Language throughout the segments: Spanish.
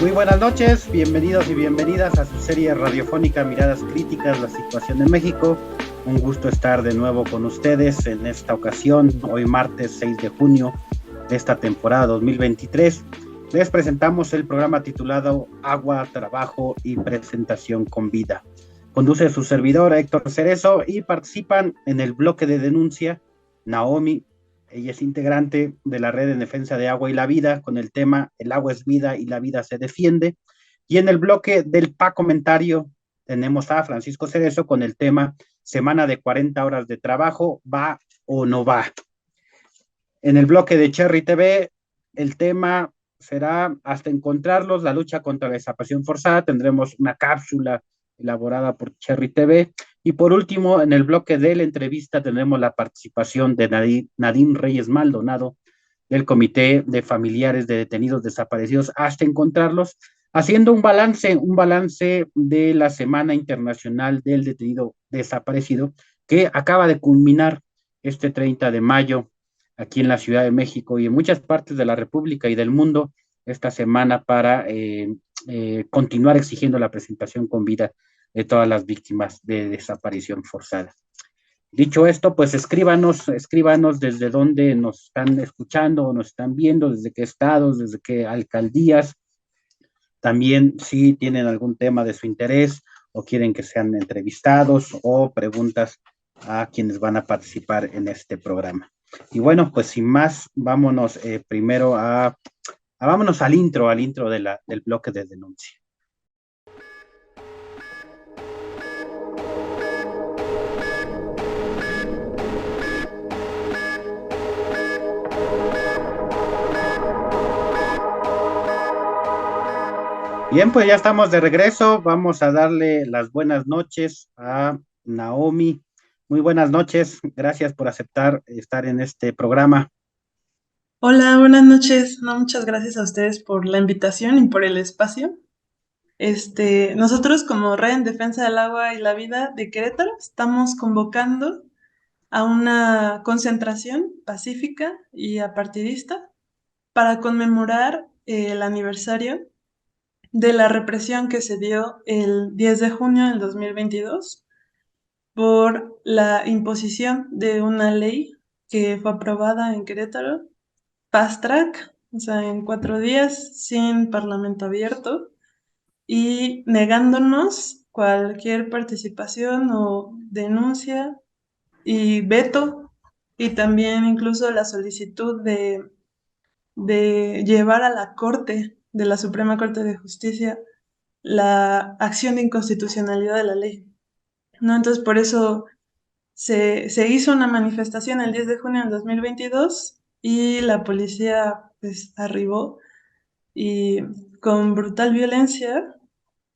Muy buenas noches, bienvenidos y bienvenidas a su serie radiofónica Miradas Críticas, la situación de México. Un gusto estar de nuevo con ustedes en esta ocasión, hoy martes 6 de junio de esta temporada 2023. Les presentamos el programa titulado Agua, Trabajo y Presentación con Vida. Conduce su servidor Héctor Cerezo y participan en el bloque de denuncia Naomi. Ella es integrante de la Red en Defensa de Agua y la Vida con el tema El agua es vida y la vida se defiende. Y en el bloque del comentario tenemos a Francisco Cerezo con el tema Semana de 40 horas de trabajo, ¿va o no va? En el bloque de Cherry TV, el tema será Hasta encontrarlos, la lucha contra la desaparición forzada. Tendremos una cápsula elaborada por Cherry TV. Y por último, en el bloque de la entrevista tendremos la participación de Nadine Reyes Maldonado, del Comité de Familiares de Detenidos Desaparecidos hasta encontrarlos, haciendo un balance de la Semana Internacional del Detenido Desaparecido, que acaba de culminar este 30 de mayo aquí en la Ciudad de México y en muchas partes de la República y del mundo esta semana para continuar exigiendo la presentación con vida de todas las víctimas de desaparición forzada. Dicho esto, pues escríbanos desde dónde nos están escuchando o nos están viendo, desde qué estados, desde qué alcaldías. También si tienen algún tema de su interés o quieren que sean entrevistados o preguntas a quienes van a participar en este programa. Y bueno, pues sin más, vámonos primero vámonos al intro del bloque de denuncia. Bien, pues ya estamos de regreso. Vamos a darle las buenas noches a Naomi. Muy buenas noches. Gracias por aceptar estar en este programa. Hola, buenas noches. No, muchas gracias a ustedes por la invitación y por el espacio. Nosotros como Red en Defensa del Agua y la Vida de Querétaro estamos convocando a una concentración pacífica y apartidista para conmemorar el aniversario de la represión que se dio el 10 de junio del 2022 por la imposición de una ley que fue aprobada en Querétaro fast track, o sea, en 4 días, sin parlamento abierto y negándonos cualquier participación o denuncia y veto, y también incluso la solicitud de llevar a la Corte de la Suprema Corte de Justicia la acción de inconstitucionalidad de la ley, ¿no? Entonces, por eso se hizo una manifestación el 10 de junio del 2022 y la policía pues arribó y con brutal violencia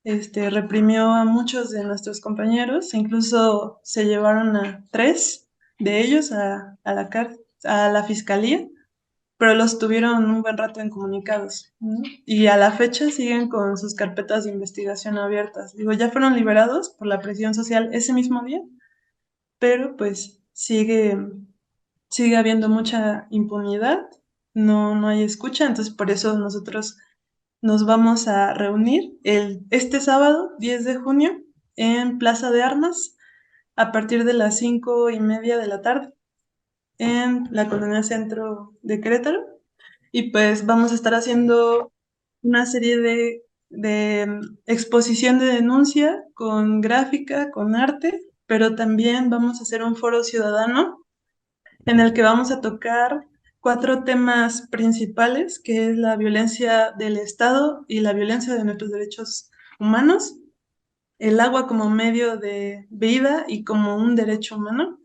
reprimió a muchos de nuestros compañeros, incluso se llevaron a 3 de ellos a la fiscalía, pero los tuvieron un buen rato incomunicados, ¿no? Y a la fecha siguen con sus carpetas de investigación abiertas. Digo, ya fueron liberados por la presión social ese mismo día, pero pues sigue habiendo mucha impunidad, no hay escucha, entonces por eso nosotros nos vamos a reunir este sábado, 10 de junio, en Plaza de Armas, a partir de las 5:30 de la tarde, en la colonia Centro de Querétaro. Y pues vamos a estar haciendo una serie de exposición de denuncia con gráfica, con arte, pero también vamos a hacer un foro ciudadano en el que vamos a tocar 4 temas principales, que es la violencia del Estado y la violencia de nuestros derechos humanos, el agua como medio de vida y como un derecho humano,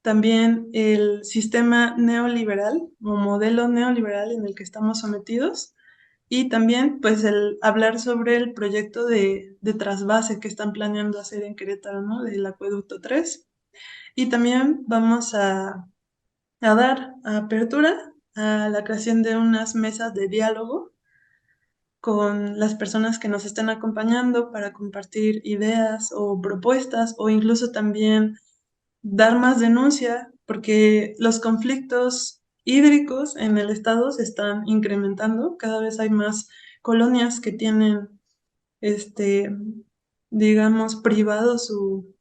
también el sistema neoliberal o modelo neoliberal en el que estamos sometidos, y también pues el hablar sobre el proyecto de trasvase que están planeando hacer en Querétaro, ¿no? Del Acueducto 3. Y también vamos a dar apertura a la creación de unas mesas de diálogo con las personas que nos estén acompañando para compartir ideas o propuestas, o incluso también dar más denuncia, porque los conflictos hídricos en el estado se están incrementando, cada vez hay más colonias que tienen, este, digamos, privado su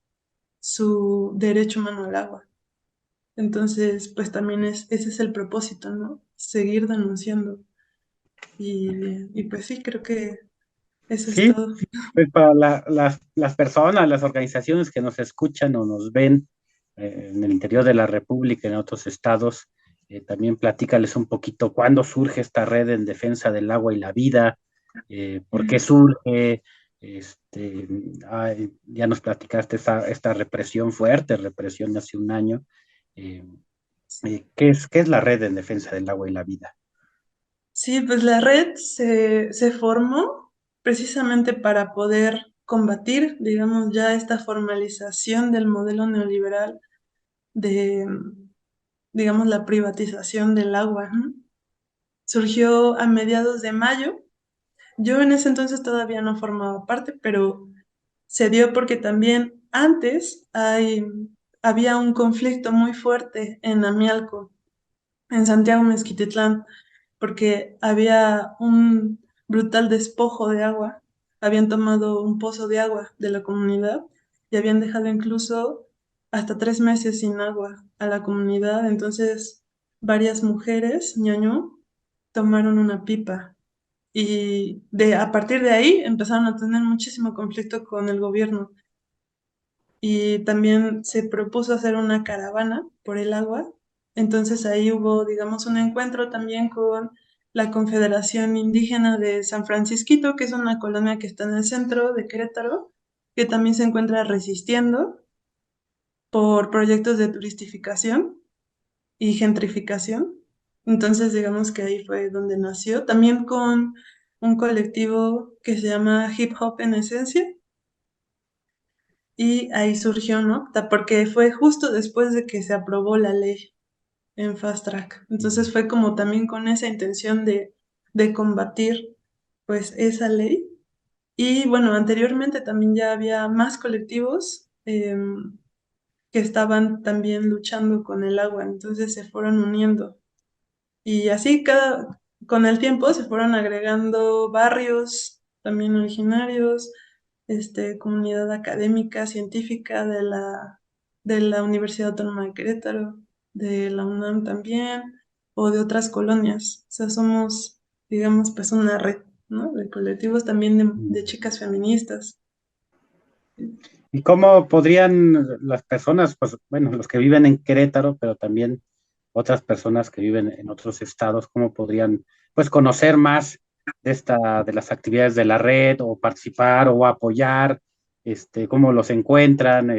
derecho humano al agua. Entonces, pues también ese es el propósito, ¿no? Seguir denunciando. Y pues sí, creo que eso es Sí, todo. pues para las personas, las organizaciones que nos escuchan o nos ven en el interior de la República, en otros estados, también platícales un poquito cuándo surge esta red en defensa del agua y la vida, por qué surge, este, ya nos platicaste esta represión fuerte, represión hace un año. eh, qué es la red en defensa del agua y la vida? Sí, pues la red se formó precisamente para poder combatir, digamos, ya esta formalización del modelo neoliberal de, digamos, la privatización del agua, ¿no? Surgió a mediados de mayo. Yo en ese entonces todavía no formaba parte, pero se dio porque también antes había un conflicto muy fuerte en Amialco, en Santiago Mezquititlán, porque había un brutal despojo de agua. Habían tomado un pozo de agua de la comunidad y habían dejado incluso hasta 3 meses sin agua a la comunidad. Entonces, varias mujeres, ñoño, tomaron una pipa y a partir de ahí empezaron a tener muchísimo conflicto con el gobierno. Y también se propuso hacer una caravana por el agua. Entonces ahí hubo, digamos, un encuentro también con la Confederación Indígena de San Francisquito, que es una colonia que está en el centro de Querétaro, que también se encuentra resistiendo por proyectos de turistificación y gentrificación. Entonces, digamos que ahí fue donde nació, también con un colectivo que se llama Hip Hop en Esencia, y ahí surgió, ¿no? Porque fue justo después de que se aprobó la ley en Fast Track. Entonces fue como también con esa intención de combatir, pues, esa ley. Y bueno, anteriormente también ya había más colectivos que estaban también luchando con el agua, entonces se fueron uniendo. Y así con el tiempo se fueron agregando barrios también originarios, comunidad académica, científica de la Universidad Autónoma de Querétaro, de la UNAM también, o de otras colonias. O sea, somos, digamos, pues una red, ¿no? De colectivos también de chicas feministas. ¿Y cómo podrían las personas, pues bueno, los que viven en Querétaro, pero también otras personas que viven en otros estados, cómo podrían, pues, conocer más de las actividades de la red o participar o apoyar, cómo los encuentran,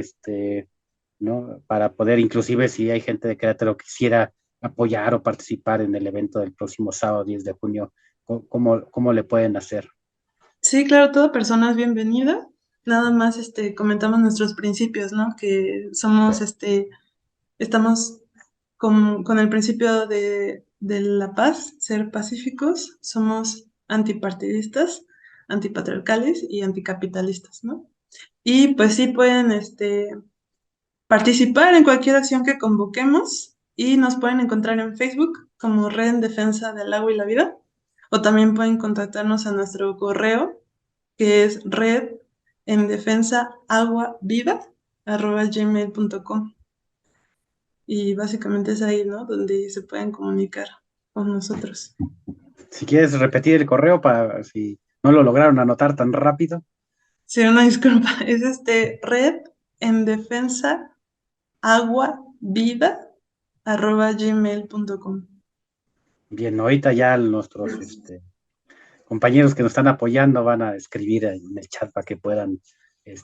¿no? Para poder, inclusive si hay gente de Querétaro que quisiera apoyar o participar en el evento del próximo sábado 10 de junio, cómo le pueden hacer? Sí, claro, toda persona es bienvenida. Nada más, comentamos nuestros principios, ¿no? Que somos, estamos con el principio de la paz, ser pacíficos, somos antipartidistas, antipatriarcales y anticapitalistas, ¿no? Y pues sí pueden, participar en cualquier acción que convoquemos y nos pueden encontrar en Facebook como Red en Defensa del Agua y la Vida, o también pueden contactarnos a nuestro correo que es redendefensaaguaviva@gmail.com, y básicamente es ahí, ¿no? Donde se pueden comunicar con nosotros. Si quieres repetir el correo para si no lo lograron anotar tan rápido. Sí, una disculpa, es red en defensa gmail.com. Bien, ahorita ya nuestros compañeros que nos están apoyando van a escribir en el chat para que puedan, ahí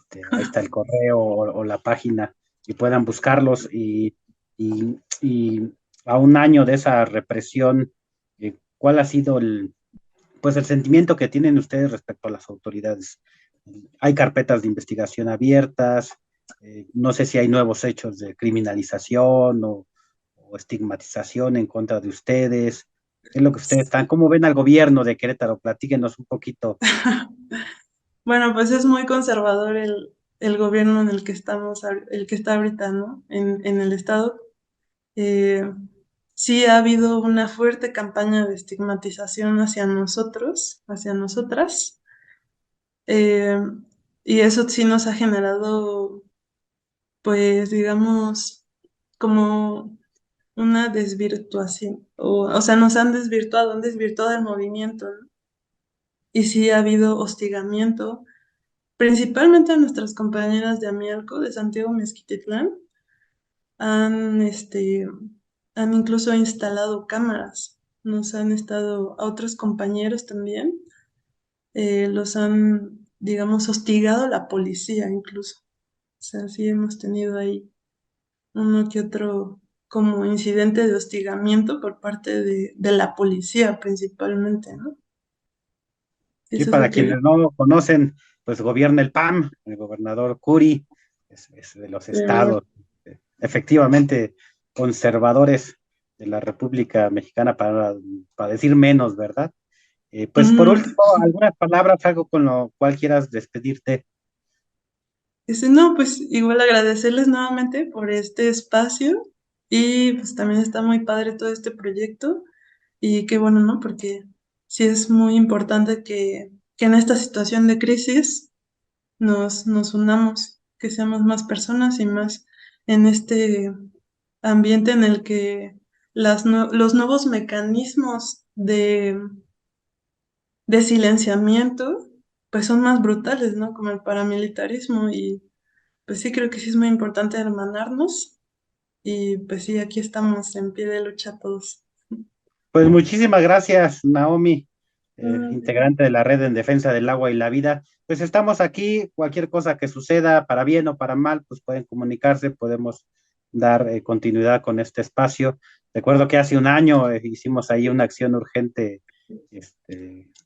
está el correo o la página y puedan buscarlos y a un año de esa represión, ¿cuál ha sido pues el sentimiento que tienen ustedes respecto a las autoridades? Hay carpetas de investigación abiertas, no sé si hay nuevos hechos de criminalización o estigmatización en contra de ustedes. ¿Qué es lo que ustedes están? ¿Cómo ven al gobierno de Querétaro? Platíquenos un poquito. Bueno, pues es muy conservador el gobierno en el que estamos, el que está ahorita, ¿no? En el estado. Eh, sí ha habido una fuerte campaña de estigmatización hacia nosotros, hacia nosotras, eh, y eso sí nos ha generado, pues, digamos, como una desvirtuación, o sea, nos han desvirtuado el movimiento, ¿no? Y sí ha habido hostigamiento, principalmente a nuestras compañeras de Amialco, de Santiago Mezquititlán, han, han incluso instalado cámaras, nos han estado, a otros compañeros también, los han, digamos, hostigado la policía incluso. O sea, sí hemos tenido ahí uno que otro como incidente de hostigamiento por parte de la policía principalmente, ¿no? Sí, Eso es para lo que quienes no conocen, pues gobierna el PAN, el gobernador Curi, es de los vi. estados, efectivamente, conservadores de la República Mexicana, para decir menos, ¿verdad? Pues por Mm, último, algunas palabras, algo con lo cual quieras despedirte. no, pues igual agradecerles nuevamente por este espacio y pues también está muy padre todo este proyecto y qué bueno, ¿no? Porque sí es muy importante que en esta situación de crisis nos unamos, que seamos más personas y más en este ambiente en el que los nuevos mecanismos de silenciamiento pues son más brutales, ¿no? Como el paramilitarismo y pues sí creo que sí es muy importante hermanarnos y pues sí, aquí estamos en pie de lucha todos. Pues muchísimas gracias, Naomi, Mm, integrante de la Red en Defensa del Agua y la Vida. Pues estamos aquí, cualquier cosa que suceda, para bien o para mal, pues pueden comunicarse, podemos dar continuidad con este espacio. Recuerdo que hace un año hicimos ahí una acción urgente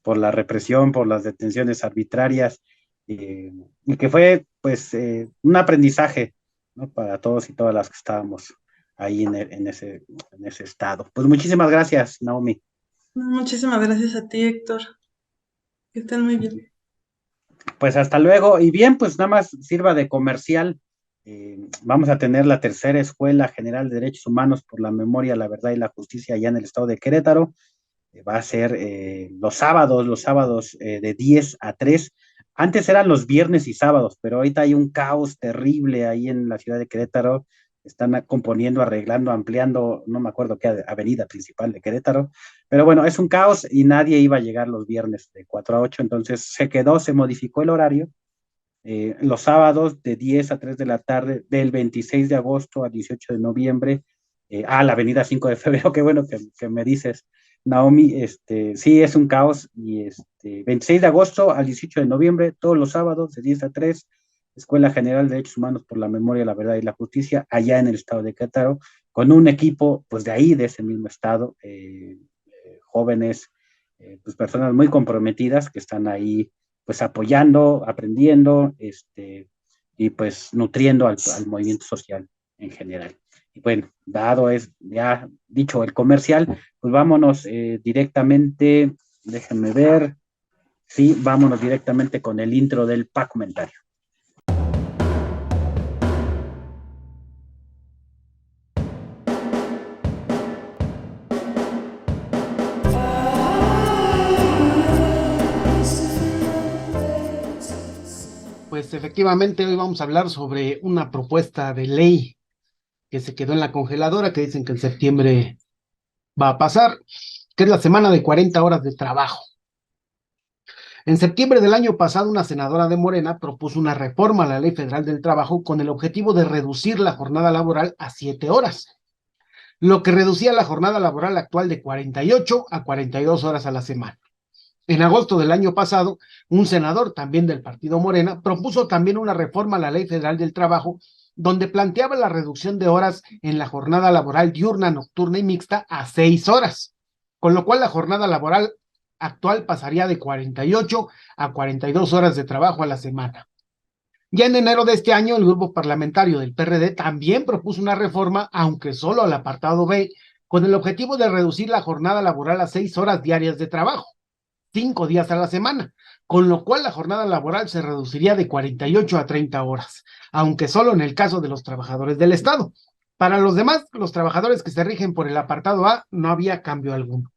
por la represión, por las detenciones arbitrarias, y que fue pues un aprendizaje, ¿no? Para todos y todas las que estábamos ahí en ese estado. Pues muchísimas gracias, Naomi. Muchísimas gracias a ti, Héctor. Que estén muy bien. Pues hasta luego. Y bien, pues nada más sirva de comercial. Vamos a tener la tercera Escuela General de Derechos Humanos por la Memoria, la Verdad y la Justicia allá en el estado de Querétaro. Va a ser los sábados de 10 a 3. Antes eran los viernes y sábados, pero ahorita hay un caos terrible ahí en la ciudad de Querétaro. Están componiendo, arreglando, ampliando, no me acuerdo qué avenida principal de Querétaro, pero bueno, es un caos y nadie iba a llegar los viernes de 4 a 8, entonces se modificó el horario. Los sábados de 10 a 3 de la tarde, del 26 de agosto a 18 de noviembre, la avenida 5 de febrero, qué bueno que me dices, Naomi, sí, es un caos, y 26 de agosto al 18 de noviembre, todos los sábados de 10 a 3, Escuela General de Derechos Humanos por la Memoria, la Verdad y la Justicia, allá en el estado de Querétaro, con un equipo, pues de ahí, de ese mismo estado, jóvenes, pues personas muy comprometidas que están ahí, pues apoyando, aprendiendo, y pues nutriendo al movimiento social en general. Y bueno, dado es ya dicho el comercial, pues vámonos directamente, déjenme ver, sí, vámonos directamente con el intro del PA comentario. Pues efectivamente hoy vamos a hablar sobre una propuesta de ley que se quedó en la congeladora, que dicen que en septiembre va a pasar, que es la semana de 40 horas de trabajo. En septiembre del año pasado, una senadora de Morena propuso una reforma a la Ley Federal del Trabajo con el objetivo de reducir la jornada laboral a 7 horas, lo que reducía la jornada laboral actual de 48 a 42 horas a la semana. En agosto del año pasado, un senador también del partido Morena propuso también una reforma a la Ley Federal del Trabajo donde planteaba la reducción de horas en la jornada laboral diurna, nocturna y mixta a 6 horas, con lo cual la jornada laboral actual pasaría de 48 a 42 horas de trabajo a la semana. Ya en enero de este año, el grupo parlamentario del PRD también propuso una reforma, aunque solo al apartado B, con el objetivo de reducir la jornada laboral a 6 horas diarias de trabajo, 5 días a la semana, con lo cual la jornada laboral se reduciría de 48 a 30 horas, aunque solo en el caso de los trabajadores del Estado. Para los demás, los trabajadores que se rigen por el apartado A, no había cambio alguno.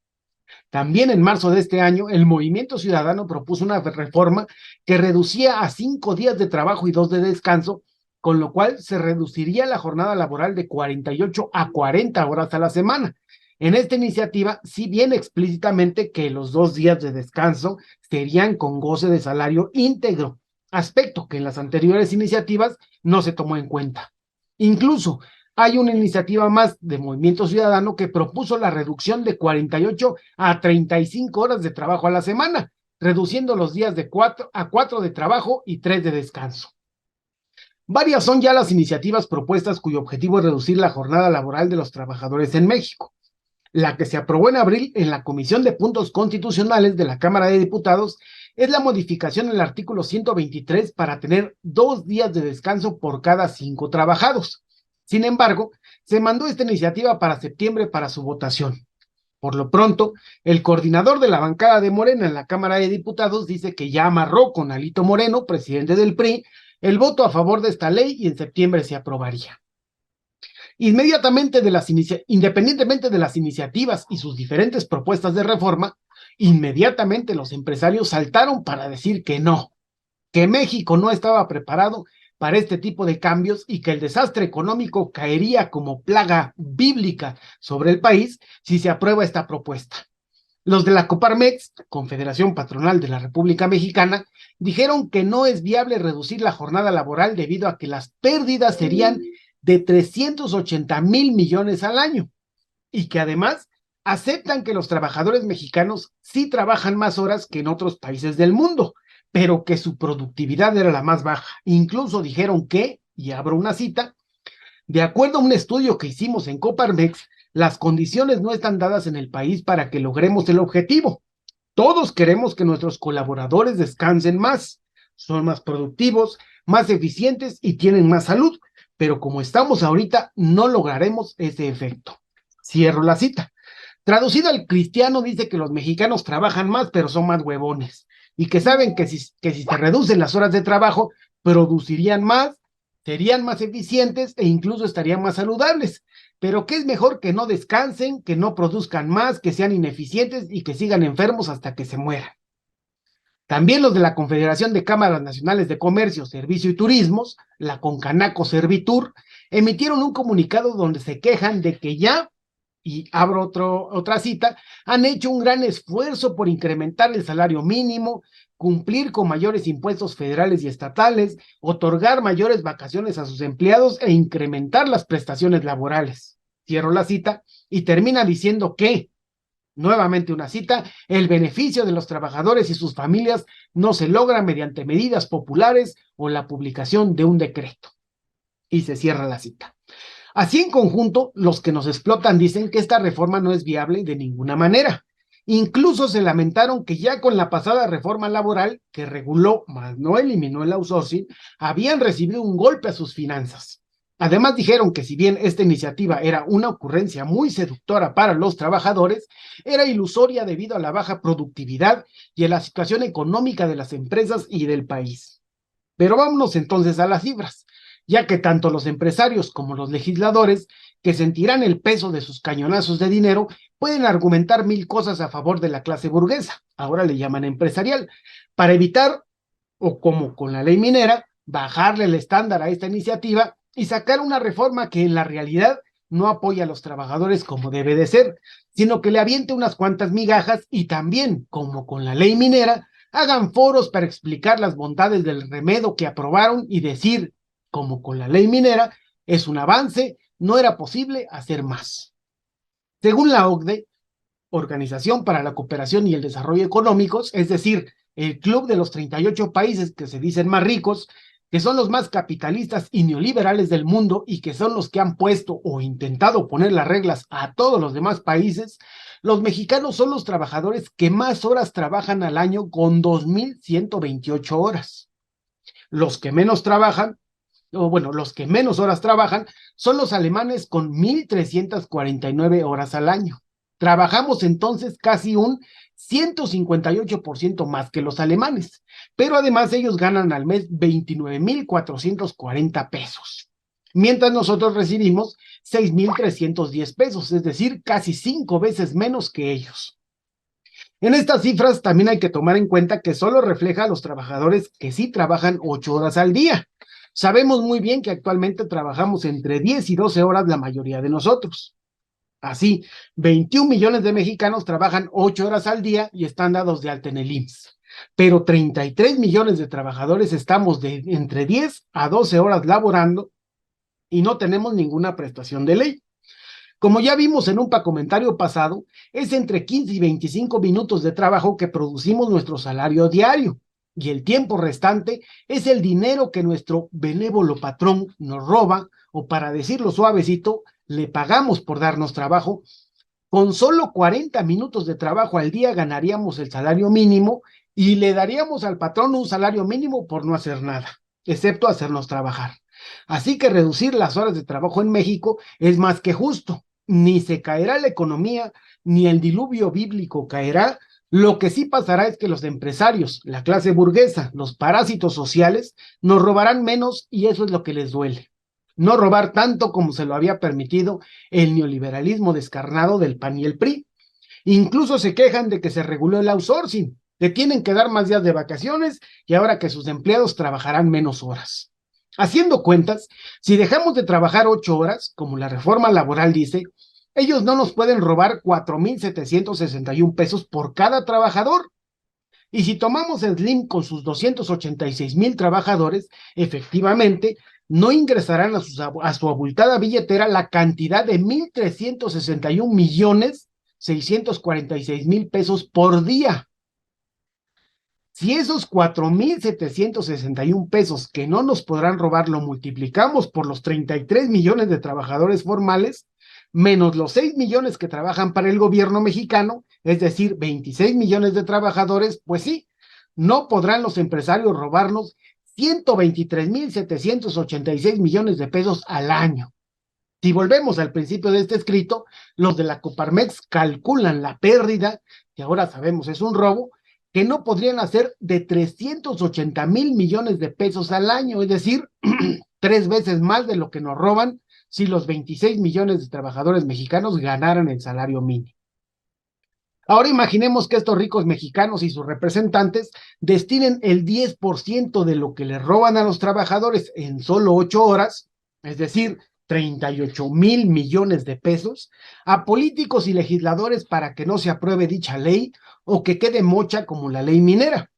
También en marzo de este año, el Movimiento Ciudadano propuso una reforma que reducía a 5 días de trabajo y 2 de descanso, con lo cual se reduciría la jornada laboral de 48 a 40 horas a la semana. En esta iniciativa sí viene explícitamente que los 2 días de descanso serían con goce de salario íntegro, aspecto que en las anteriores iniciativas no se tomó en cuenta. Incluso hay una iniciativa más de Movimiento Ciudadano que propuso la reducción de 48 a 35 horas de trabajo a la semana, reduciendo los días de 4 a 4 de trabajo y 3 de descanso. Varias son ya las iniciativas propuestas cuyo objetivo es reducir la jornada laboral de los trabajadores en México. La que se aprobó en abril en la Comisión de Puntos Constitucionales de la Cámara de Diputados es la modificación del artículo 123 para tener 2 días de descanso por cada 5 trabajados. Sin embargo, se mandó esta iniciativa para septiembre para su votación. Por lo pronto, el coordinador de la bancada de Morena en la Cámara de Diputados dice que ya amarró con Alito Moreno, presidente del PRI, el voto a favor de esta ley y en septiembre se aprobaría. Independientemente de las iniciativas y sus diferentes propuestas de reforma, inmediatamente los empresarios saltaron para decir que no, que México no estaba preparado para este tipo de cambios y que el desastre económico caería como plaga bíblica sobre el país si se aprueba esta propuesta. Los de la Coparmex, Confederación Patronal de la República Mexicana, dijeron que no es viable reducir la jornada laboral debido a que las pérdidas serían de 380,000 millones al año y que además aceptan que los trabajadores mexicanos sí trabajan más horas que en otros países del mundo, pero que su productividad era la más baja. Incluso dijeron que, y abro una cita, de acuerdo a un estudio que hicimos en Coparmex, las condiciones no están dadas en el país para que logremos el objetivo. Todos queremos que nuestros colaboradores descansen más, son más productivos, más eficientes y tienen más salud, pero como estamos ahorita, no lograremos ese efecto. Cierro la cita. Traducido al cristiano, dice que los mexicanos trabajan más, pero son más huevones, y que saben que si se reducen las horas de trabajo, producirían más, serían más eficientes e incluso estarían más saludables, pero que es mejor que no descansen, que no produzcan más, que sean ineficientes y que sigan enfermos hasta que se mueran. También los de la Confederación de Cámaras Nacionales de Comercio, Servicio y Turismos, la Concanaco Servitur, emitieron un comunicado donde se quejan de que ya, y abro otra cita, han hecho un gran esfuerzo por incrementar el salario mínimo, cumplir con mayores impuestos federales y estatales, otorgar mayores vacaciones a sus empleados e incrementar las prestaciones laborales. Cierro la cita y termina diciendo que, nuevamente una cita, el beneficio de los trabajadores y sus familias no se logra mediante medidas populares o la publicación de un decreto. Y se cierra la cita. Así en conjunto, los que nos explotan dicen que esta reforma no es viable de ninguna manera. Incluso se lamentaron que ya con la pasada reforma laboral, que reguló, mas no eliminó el outsourcing, habían recibido un golpe a sus finanzas. Además dijeron que si bien esta iniciativa era una ocurrencia muy seductora para los trabajadores, era ilusoria debido a la baja productividad y a la situación económica de las empresas y del país. Pero vámonos entonces a las cifras, ya que tanto los empresarios como los legisladores, que sentirán el peso de sus cañonazos de dinero, pueden argumentar 1000 cosas a favor de la clase burguesa, ahora le llaman empresarial, para evitar, o como con la ley minera, bajarle el estándar a esta iniciativa y sacar una reforma que en la realidad no apoya a los trabajadores como debe de ser, sino que le aviente unas cuantas migajas y también, como con la ley minera, hagan foros para explicar las bondades del remedio que aprobaron y decir, como con la ley minera, es un avance, no era posible hacer más. Según la OCDE, Organización para la Cooperación y el Desarrollo Económicos, es decir, el club de los 38 países que se dicen más ricos, que son los más capitalistas y neoliberales del mundo y que son los que han puesto o intentado poner las reglas a todos los demás países, los mexicanos son los trabajadores que más horas trabajan al año con 2,128 horas. Los que menos trabajan, los que menos horas trabajan son los alemanes con 1,349 horas al año. Trabajamos entonces casi un 158% más que los alemanes, pero además ellos ganan al mes 29,440 pesos. mientras nosotros recibimos 6,310 pesos, es decir, casi 5 veces menos que ellos. En estas cifras también hay que tomar en cuenta que solo refleja a los trabajadores que sí trabajan 8 horas al día. Sabemos muy bien que actualmente trabajamos entre 10 y 12 horas la mayoría de nosotros. Así, 21 millones de mexicanos trabajan 8 horas al día y están dados de alta en el IMSS. Pero 33 millones de trabajadores estamos de entre 10 a 12 horas laborando y no tenemos ninguna prestación de ley. Como ya vimos en un comentario pasado, es entre 15 y 25 minutos de trabajo que producimos nuestro salario diario, y el tiempo restante es el dinero que nuestro benévolo patrón nos roba, o para decirlo suavecito, le pagamos por darnos trabajo. Con solo 40 minutos de trabajo al día ganaríamos el salario mínimo y le daríamos al patrón un salario mínimo por no hacer nada, excepto hacernos trabajar. Así que reducir las horas de trabajo en México es más que justo. Ni se caerá la economía, ni el diluvio bíblico caerá. Lo que sí pasará es que los empresarios, la clase burguesa, los parásitos sociales, nos robarán menos y eso es lo que les duele. No robar tanto como se lo había permitido el neoliberalismo descarnado del PAN y el PRI. Incluso se quejan de que se reguló el outsourcing, que tienen que dar más días de vacaciones y ahora que sus empleados trabajarán menos horas. Haciendo cuentas, si dejamos de trabajar 8 horas, como la reforma laboral dice, ellos no nos pueden robar 4,761 pesos por cada trabajador. Y si tomamos Slim con sus 286,000 trabajadores, efectivamente, no ingresarán a su abultada billetera la cantidad de 1,361,646,000 pesos por día. Si esos 4,761 pesos que no nos podrán robar lo multiplicamos por los 33 millones de trabajadores formales, menos los 6 millones que trabajan para el gobierno mexicano, es decir, 26 millones de trabajadores, pues sí, no podrán los empresarios robarnos 123,786 millones de pesos al año. Si volvemos al principio de este escrito, los de la Coparmex calculan la pérdida, que ahora sabemos es un robo, que no podrían hacer de 380,000 millones de pesos al año, es decir, 3 veces más de lo que nos roban si los 26 millones de trabajadores mexicanos ganaran el salario mínimo. Ahora imaginemos que estos ricos mexicanos y sus representantes destinen el 10% de lo que le roban a los trabajadores en solo 8 horas, es decir, 38,000 millones de pesos, a políticos y legisladores para que no se apruebe dicha ley o que quede mocha como la ley minera.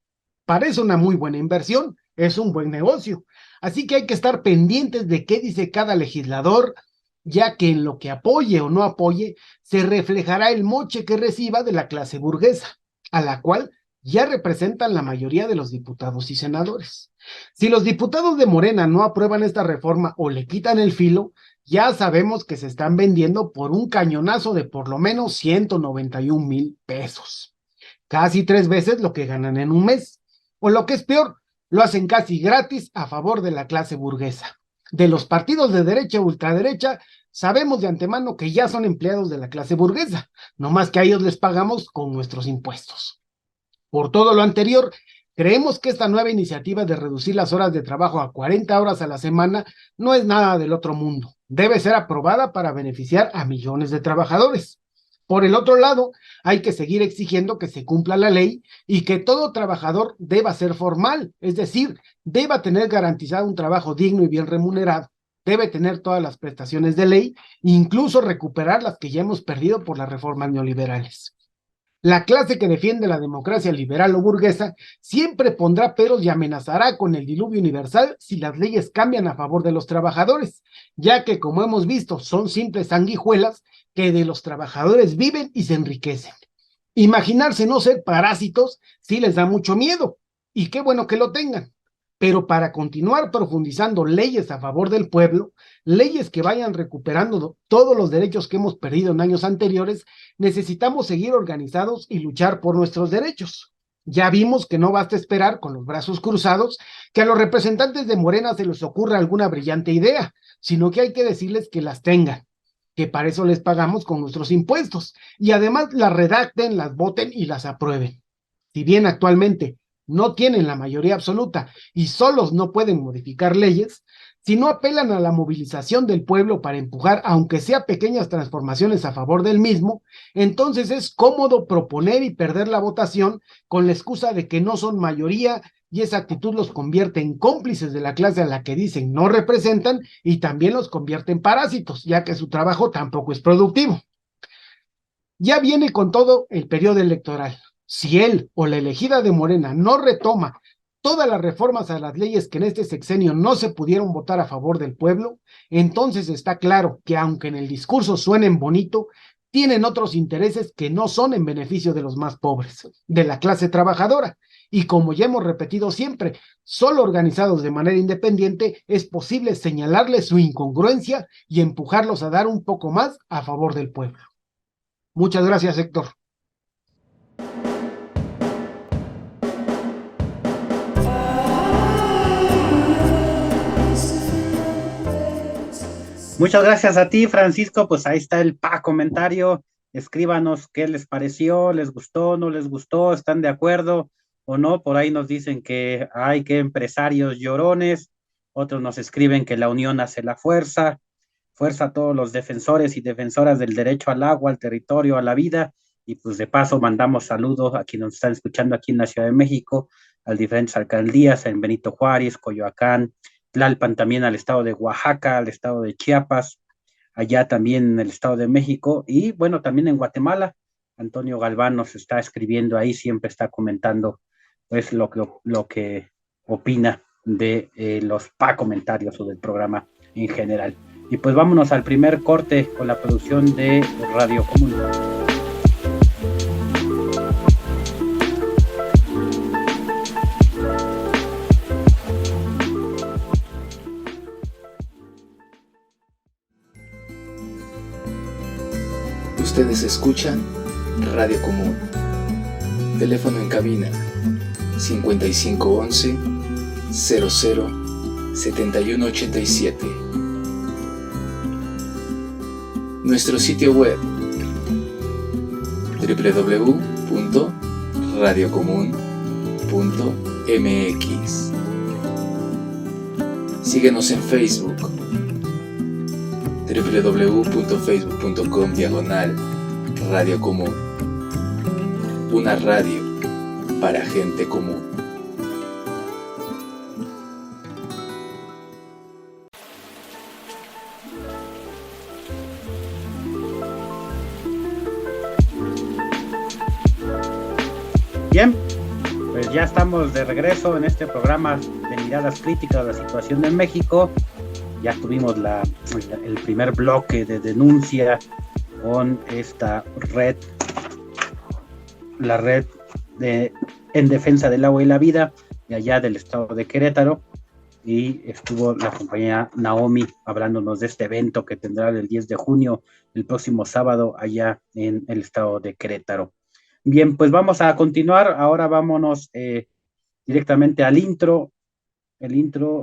Parece una muy buena inversión, es un buen negocio. Así que hay que estar pendientes de qué dice cada legislador, ya que en lo que apoye o no apoye, se reflejará el moche que reciba de la clase burguesa, a la cual ya representan la mayoría de los diputados y senadores. Si los diputados de Morena no aprueban esta reforma o le quitan el filo, ya sabemos que se están vendiendo por un cañonazo de por lo menos 191,000 pesos. Casi 3 veces lo que ganan en un mes. O lo que es peor, lo hacen casi gratis a favor de la clase burguesa. De los partidos de derecha o ultraderecha, sabemos de antemano que ya son empleados de la clase burguesa, no más que a ellos les pagamos con nuestros impuestos. Por todo lo anterior, creemos que esta nueva iniciativa de reducir las horas de trabajo a 40 horas a la semana no es nada del otro mundo. Debe ser aprobada para beneficiar a millones de trabajadores. Por el otro lado, hay que seguir exigiendo que se cumpla la ley y que todo trabajador deba ser formal, es decir, deba tener garantizado un trabajo digno y bien remunerado, debe tener todas las prestaciones de ley, incluso recuperar las que ya hemos perdido por las reformas neoliberales. La clase que defiende la democracia liberal o burguesa siempre pondrá peros y amenazará con el diluvio universal si las leyes cambian a favor de los trabajadores, ya que, como hemos visto, son simples sanguijuelas que de los trabajadores viven y se enriquecen. Imaginarse no ser parásitos sí les da mucho miedo, y qué bueno que lo tengan. Pero para continuar profundizando leyes a favor del pueblo, leyes que vayan recuperando todos los derechos que hemos perdido en años anteriores, necesitamos seguir organizados y luchar por nuestros derechos. Ya vimos que no basta esperar con los brazos cruzados que a los representantes de Morena se les ocurra alguna brillante idea, sino que hay que decirles que las tengan, que para eso les pagamos con nuestros impuestos, y además las redacten, las voten y las aprueben. Si bien actualmente no tienen la mayoría absoluta y solos no pueden modificar leyes, Si no apelan a la movilización del pueblo para empujar, aunque sea pequeñas transformaciones a favor del mismo, entonces es cómodo proponer y perder la votación con la excusa de que no son mayoría, y esa actitud los convierte en cómplices de la clase a la que dicen no representan y también los convierte en parásitos, ya que su trabajo tampoco es productivo. Ya viene con todo el periodo electoral. Si él o la elegida de Morena no retoma todas las reformas a las leyes que en este sexenio no se pudieron votar a favor del pueblo, entonces está claro que aunque en el discurso suenen bonito, tienen otros intereses que no son en beneficio de los más pobres, de la clase trabajadora. Y como ya hemos repetido siempre, solo organizados de manera independiente es posible señalarles su incongruencia y empujarlos a dar un poco más a favor del pueblo. Muchas gracias, Héctor. Muchas gracias a ti, Francisco. Pues ahí está el comentario. Escríbanos qué les pareció, les gustó, no les gustó, están de acuerdo o no. Por ahí nos dicen que hay que empresarios llorones, otros nos escriben que la unión hace la fuerza. Fuerza a todos los defensores y defensoras del derecho al agua, al territorio, a la vida. Y pues de paso mandamos saludos a quienes nos están escuchando aquí en la Ciudad de México, a las diferentes alcaldías, en Benito Juárez, Coyoacán, Tlalpan, también al estado de Oaxaca, al estado de Chiapas, allá también en el estado de México, y bueno, también en Guatemala. Antonio Galván nos está escribiendo ahí, siempre está comentando pues lo que opina de los comentarios o del programa en general. Y pues vámonos al primer corte con la producción de Radio Común. Ustedes escuchan Radio Común. Teléfono en cabina 5511 00 7187. Nuestro sitio web www.radiocomún.mx. Síguenos en Facebook www.facebook.com/Radio Común. Una radio para gente común. Bien, pues ya estamos de regreso en este programa de miradas críticas a la situación de México. Ya tuvimos el primer bloque de denuncia con esta red, la red en defensa del agua y la vida de allá del estado de Querétaro, y estuvo la compañera Naomi hablándonos de este evento que tendrá el 10 de junio, el próximo sábado, allá en el estado de Querétaro. Bien, pues vamos a continuar. Ahora vámonos directamente al intro,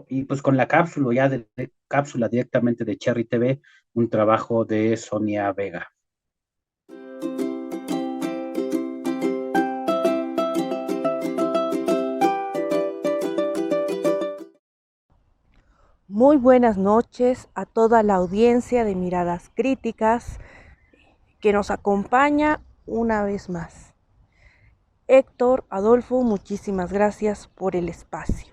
y pues con la cápsula cápsula directamente de Cherry TV, un trabajo de Sonia Vega. Muy buenas noches a toda la audiencia de Miradas Críticas que nos acompaña una vez más. Héctor, Adolfo, muchísimas gracias por el espacio.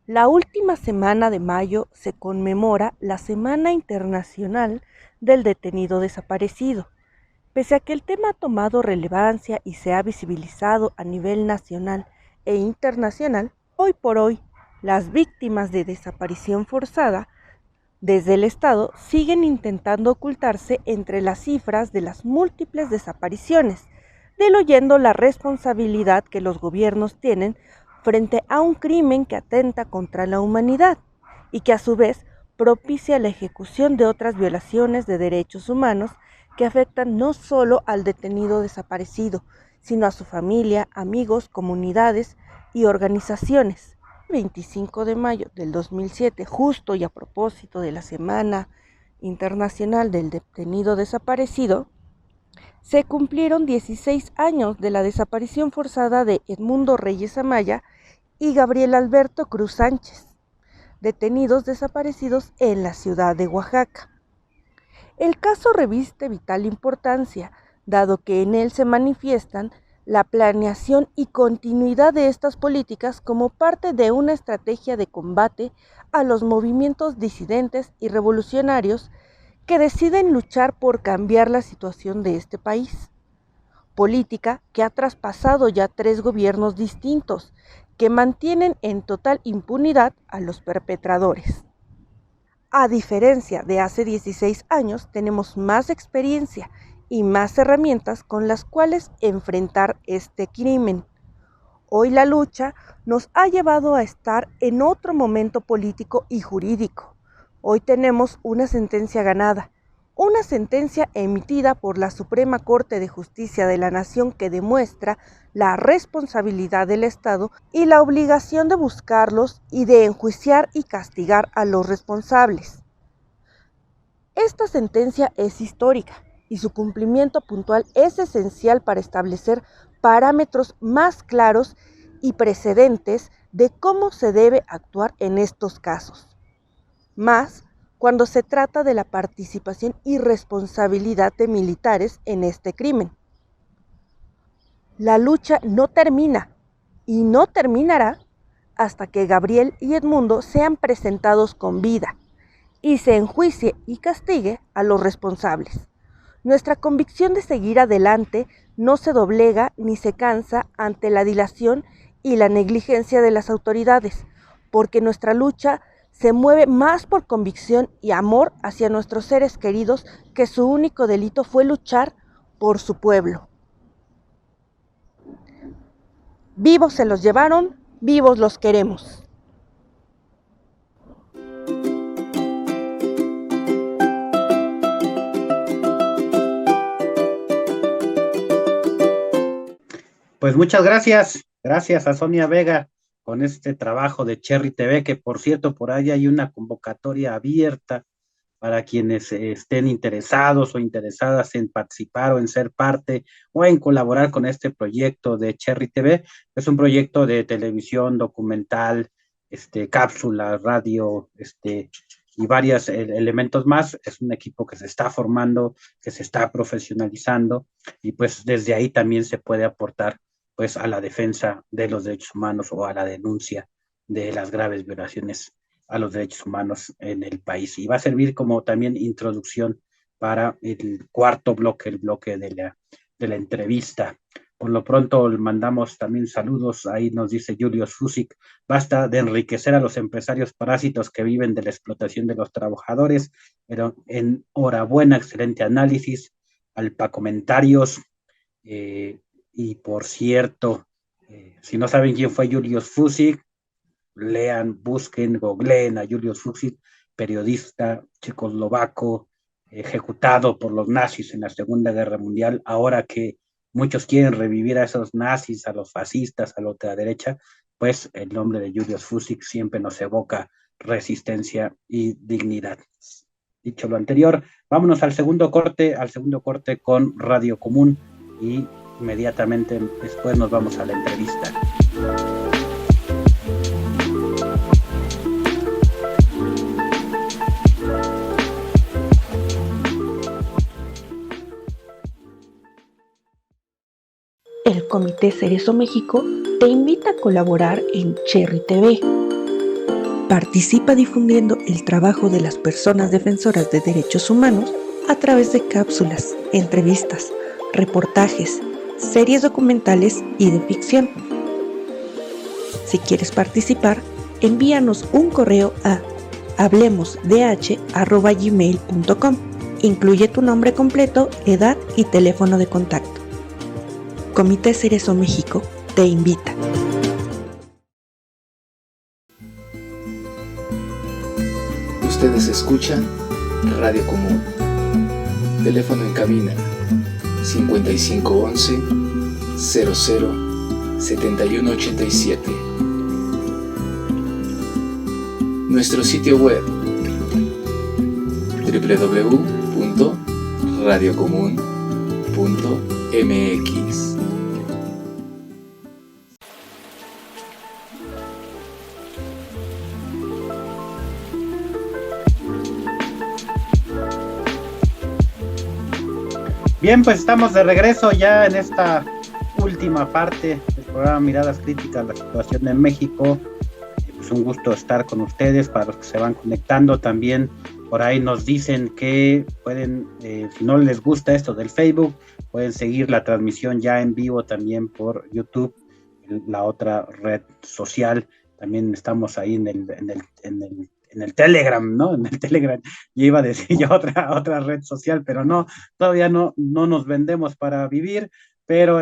La última semana de mayo se conmemora la Semana Internacional del Detenido Desaparecido. Pese a que el tema ha tomado relevancia y se ha visibilizado a nivel nacional e internacional, hoy por hoy las víctimas de desaparición forzada desde el Estado siguen intentando ocultarse entre las cifras de las múltiples desapariciones, diluyendo la responsabilidad que los gobiernos tienen frente a un crimen que atenta contra la humanidad y que a su vez propicia la ejecución de otras violaciones de derechos humanos que afectan no solo al detenido desaparecido, sino a su familia, amigos, comunidades y organizaciones. 25 de mayo del 2007, justo y a propósito de la Semana Internacional del Detenido Desaparecido, se cumplieron 16 años de la desaparición forzada de Edmundo Reyes Amaya y Gabriel Alberto Cruz Sánchez, detenidos desaparecidos en la ciudad de Oaxaca. El caso reviste vital importancia, dado que en él se manifiestan la planeación y continuidad de estas políticas como parte de una estrategia de combate a los movimientos disidentes y revolucionarios que deciden luchar por cambiar la situación de este país. Política que ha traspasado ya 3 gobiernos distintos, que mantienen en total impunidad a los perpetradores. A diferencia de hace 16 años, tenemos más experiencia y más herramientas con las cuales enfrentar este crimen. Hoy la lucha nos ha llevado a estar en otro momento político y jurídico. Hoy tenemos una sentencia ganada, una sentencia emitida por la Suprema Corte de Justicia de la Nación que demuestra la responsabilidad del Estado y la obligación de buscarlos y de enjuiciar y castigar a los responsables. Esta sentencia es histórica y su cumplimiento puntual es esencial para establecer parámetros más claros y precedentes de cómo se debe actuar en estos casos. Más cuando se trata de la participación y responsabilidad de militares en este crimen. La lucha no termina y no terminará hasta que Gabriel y Edmundo sean presentados con vida y se enjuicie y castigue a los responsables. Nuestra convicción de seguir adelante no se doblega ni se cansa ante la dilación y la negligencia de las autoridades, porque nuestra lucha se mueve más por convicción y amor hacia nuestros seres queridos, que su único delito fue luchar por su pueblo. Vivos se los llevaron, vivos los queremos. Pues muchas gracias a Sonia Vega con este trabajo de Cherry TV, que por cierto, por ahí hay una convocatoria abierta para quienes estén interesados o interesadas en participar o en ser parte o en colaborar con este proyecto de Cherry TV. Es un proyecto de televisión, documental, cápsula, radio, y varios elementos más. Es un equipo que se está formando, que se está profesionalizando, y pues desde ahí también se puede aportar pues a la defensa de los derechos humanos o a la denuncia de las graves violaciones a los derechos humanos en el país. Y va a servir como también introducción para el cuarto bloque, el bloque de la entrevista. Por lo pronto mandamos también saludos, ahí nos dice Julius Fusik: basta de enriquecer a los empresarios parásitos que viven de la explotación de los trabajadores. Pero enhorabuena, excelente análisis. Alpa comentarios. Y por cierto, si no saben quién fue Julius Fusik, lean, busquen, googleen a Julius Fusik, periodista checoslovaco, ejecutado por los nazis en la Segunda Guerra Mundial. Ahora que muchos quieren revivir a esos nazis, a los fascistas, a la ultraderecha, pues el nombre de Julius Fusik siempre nos evoca resistencia y dignidad. Dicho lo anterior, vámonos al segundo corte con Radio Común, y inmediatamente después nos vamos a la entrevista. El Comité Cerezo México te invita a colaborar en Cherry TV. Participa difundiendo el trabajo de las personas defensoras de derechos humanos a través de cápsulas, entrevistas, reportajes, series documentales y de ficción. Si quieres participar, envíanos un correo a hablemosdh@gmail.com. Incluye tu nombre completo, edad y teléfono de contacto. Comité Cerezo México te invita. Ustedes escuchan Radio Común. Teléfono en cabina 5511 00 7187. Nuestro sitio web www.radiocomún.mx. Bien, pues estamos de regreso ya en esta última parte del programa Miradas Críticas, la situación en México. Es un gusto estar con ustedes, para los que se van conectando también. Por ahí nos dicen que pueden, si no les gusta esto del Facebook, pueden seguir la transmisión ya en vivo también por YouTube, la otra red social. También estamos ahí en el Telegram, ¿no? En el Telegram. Yo iba a decir ya otra red social, pero no, todavía no nos vendemos para vivir, pero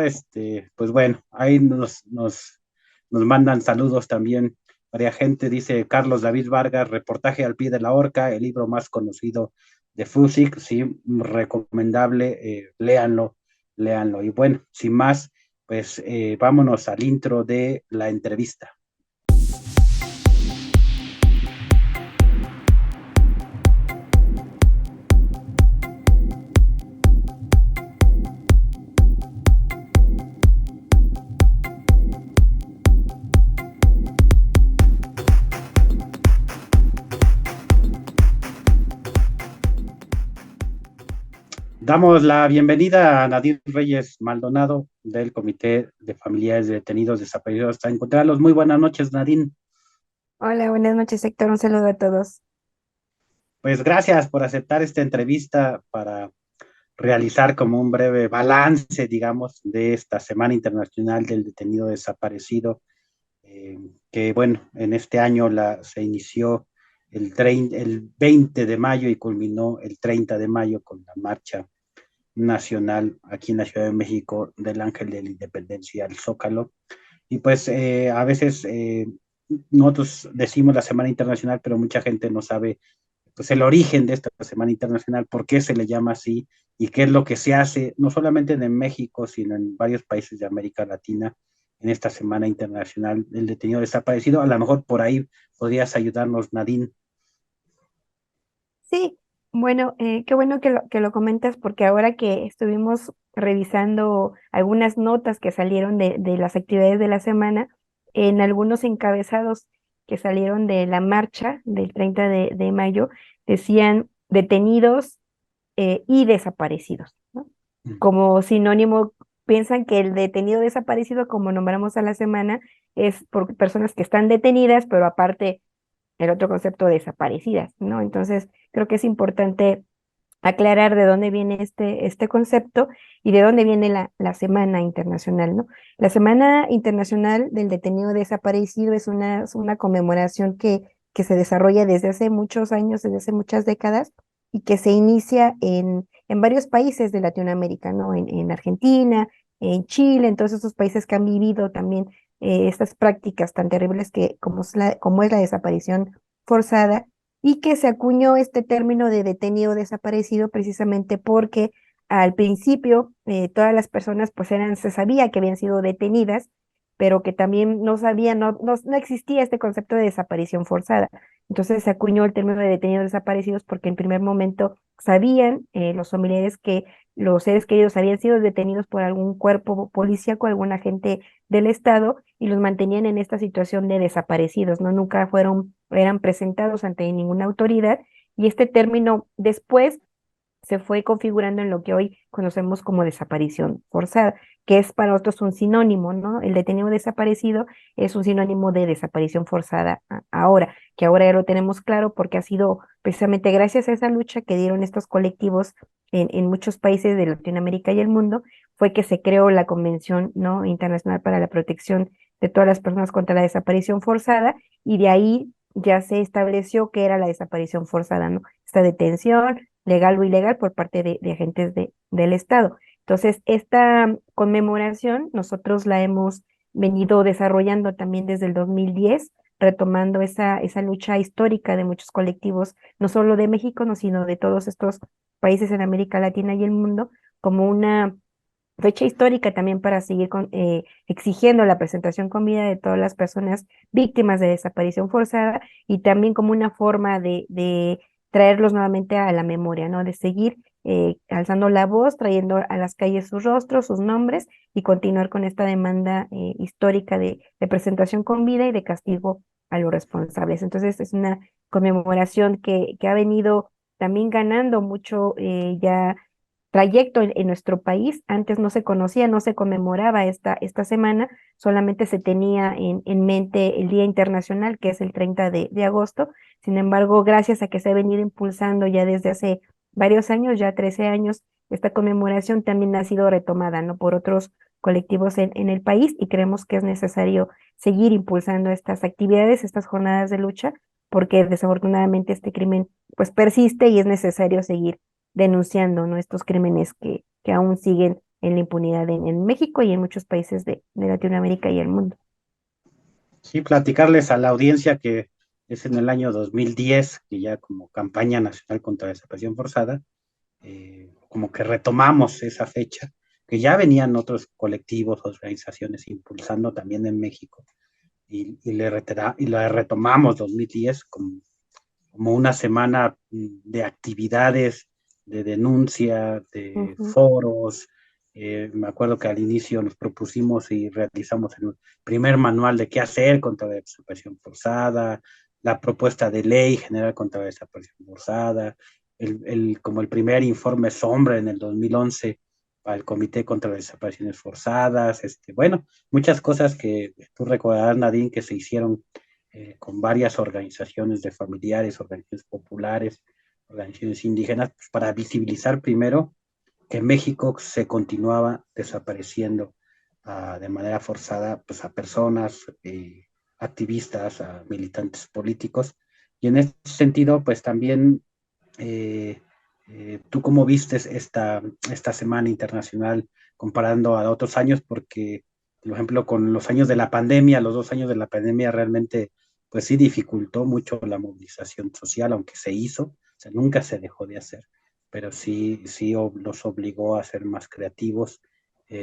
pues bueno, ahí nos mandan saludos también. Varias gente, dice Carlos David Vargas, reportaje al pie de la horca, el libro más conocido de Fusik, sí, recomendable, léanlo. Y bueno, sin más, pues vámonos al intro de la entrevista. Damos la bienvenida a Nadir Reyes Maldonado del Comité de Familiares de Detenidos Desaparecidos. Hasta encontrarlos. Muy buenas noches, Nadine. Hola, buenas noches, Héctor. Un saludo a todos. Pues gracias por aceptar esta entrevista para realizar como un breve balance, digamos, de esta Semana Internacional del Detenido Desaparecido, que bueno, en este año se inició el 20 de mayo y culminó el 30 de mayo con la marcha nacional aquí en la Ciudad de México del Ángel de la Independencia al Zócalo. Y pues a veces nosotros decimos la Semana Internacional, pero mucha gente no sabe pues el origen de esta Semana Internacional, por qué se le llama así y qué es lo que se hace, no solamente en México, sino en varios países de América Latina en esta Semana Internacional del Detenido Desaparecido. A lo mejor por ahí podrías ayudarnos, Nadine. Sí, bueno, qué bueno que lo comentas porque ahora que estuvimos revisando algunas notas que salieron de las actividades de la semana, en algunos encabezados que salieron de la marcha del 30 de mayo, decían detenidos y desaparecidos, ¿no? Como sinónimo, piensan que el detenido desaparecido, como nombramos a la semana, es por personas que están detenidas, pero aparte el otro concepto desaparecidas, ¿no? Entonces, creo que es importante aclarar de dónde viene este concepto y de dónde viene la Semana Internacional, ¿no? La Semana Internacional del Detenido Desaparecido es una conmemoración que se desarrolla desde hace muchos años, desde hace muchas décadas, y que se inicia en varios países de Latinoamérica, ¿no? En Argentina, en Chile, en todos esos países que han vivido también estas prácticas tan terribles como es la desaparición forzada, y que se acuñó este término de detenido desaparecido precisamente porque al principio todas las personas pues se sabía que habían sido detenidas, pero que también no sabían, no existía este concepto de desaparición forzada. Entonces se acuñó el término de detenidos desaparecidos porque en primer momento sabían los familiares que los seres queridos habían sido detenidos por algún cuerpo policíaco, algún agente del Estado, y los mantenían en esta situación de desaparecidos, ¿no? Nunca eran presentados ante ninguna autoridad, y este término después se fue configurando en lo que hoy conocemos como desaparición forzada, que es para nosotros un sinónimo, ¿no? El detenido desaparecido es un sinónimo de desaparición forzada ahora, que ahora ya lo tenemos claro porque ha sido precisamente gracias a esa lucha que dieron estos colectivos en muchos países de Latinoamérica y el mundo, fue que se creó la Convención, ¿no?, Internacional para la Protección de todas las personas contra la desaparición forzada, y de ahí ya se estableció que era la desaparición forzada, ¿no? Esta detención legal o ilegal por parte de agentes del Estado. Entonces, esta conmemoración nosotros la hemos venido desarrollando también desde el 2010, retomando esa lucha histórica de muchos colectivos, no solo de México, no, sino de todos estos países en América Latina y el mundo, como una fecha histórica también para seguir exigiendo la presentación con vida de todas las personas víctimas de desaparición forzada, y también como una forma de traerlos nuevamente a la memoria, ¿no? De seguir alzando la voz, trayendo a las calles sus rostros, sus nombres, y continuar con esta demanda histórica de presentación con vida y de castigo a los responsables. Entonces es una conmemoración que ha venido también ganando mucho ya trayecto en nuestro país. Antes no se conocía, no se conmemoraba esta semana, solamente se tenía en mente el Día Internacional, que es el 30 de agosto. Sin embargo, gracias a que se ha venido impulsando ya desde hace varios años, ya 13 años, esta conmemoración también ha sido retomada, ¿no? Por otros colectivos en el país, y creemos que es necesario seguir impulsando estas actividades, estas jornadas de lucha, porque desafortunadamente este crimen pues persiste y es necesario seguir denunciando, ¿no? Estos crímenes que aún siguen en la impunidad en México y en muchos países de Latinoamérica y el mundo. Sí, platicarles a la audiencia que es en el año 2010, que ya como campaña nacional contra la desaparición forzada, como que retomamos esa fecha, que ya venían otros colectivos, organizaciones impulsando también en México, y la retomamos 2010 como una semana de actividades, de denuncia, de foros. Me acuerdo que al inicio nos propusimos y realizamos el primer manual de qué hacer contra la desaparición forzada, la propuesta de ley general contra la desaparición forzada, como el primer informe sombra en el 2011 para el Comité contra las Desapariciones Forzadas. Bueno, muchas cosas que tú recordarás, Nadine, que se hicieron con varias organizaciones de familiares, organizaciones populares, organizaciones indígenas, pues, para visibilizar primero que en México se continuaba desapareciendo de manera forzada pues, a personas, activistas, a militantes políticos. Y en este sentido, pues también, ¿tú cómo vistes esta Semana Internacional comparando a otros años? Porque, por ejemplo, con los años de la pandemia, los 2 años de la pandemia realmente, pues sí dificultó mucho la movilización social, aunque se hizo, o sea, nunca se dejó de hacer, pero sí los obligó a ser más creativos.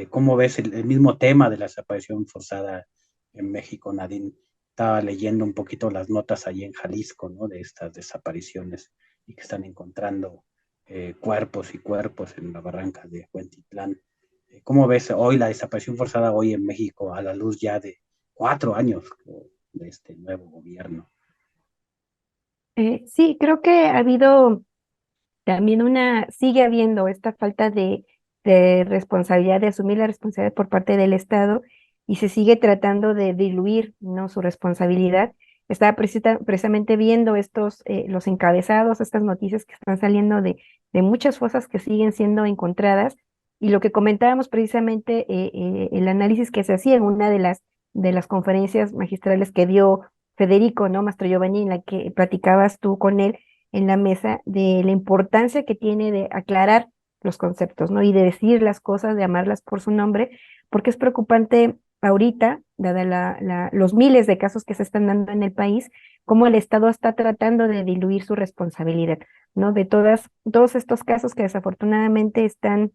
¿Cómo ves el mismo tema de la desaparición forzada en México, Nadine? Estaba leyendo un poquito las notas allí en Jalisco, ¿no? De estas desapariciones y que están encontrando cuerpos y cuerpos en la barranca de Huentitlán. ¿Cómo ves hoy la desaparición forzada hoy en México a la luz ya de 4 años de este nuevo gobierno? Sí, creo que ha habido también sigue habiendo esta falta de responsabilidad, de asumir la responsabilidad por parte del Estado, y se sigue tratando de diluir, ¿no? Su responsabilidad. Estaba precisamente viendo los encabezados, estas noticias que están saliendo de muchas fosas que siguen siendo encontradas, y lo que comentábamos precisamente, el análisis que se hacía en una de las conferencias magistrales que dio Federico, ¿no? Mastro Giovanni, en la que platicabas tú con él en la mesa, de la importancia que tiene de aclarar los conceptos, ¿no? Y de decir las cosas, de llamarlas por su nombre, porque es preocupante ahorita, dada los miles de casos que se están dando en el país, cómo el Estado está tratando de diluir su responsabilidad, ¿no? De todos estos casos que desafortunadamente están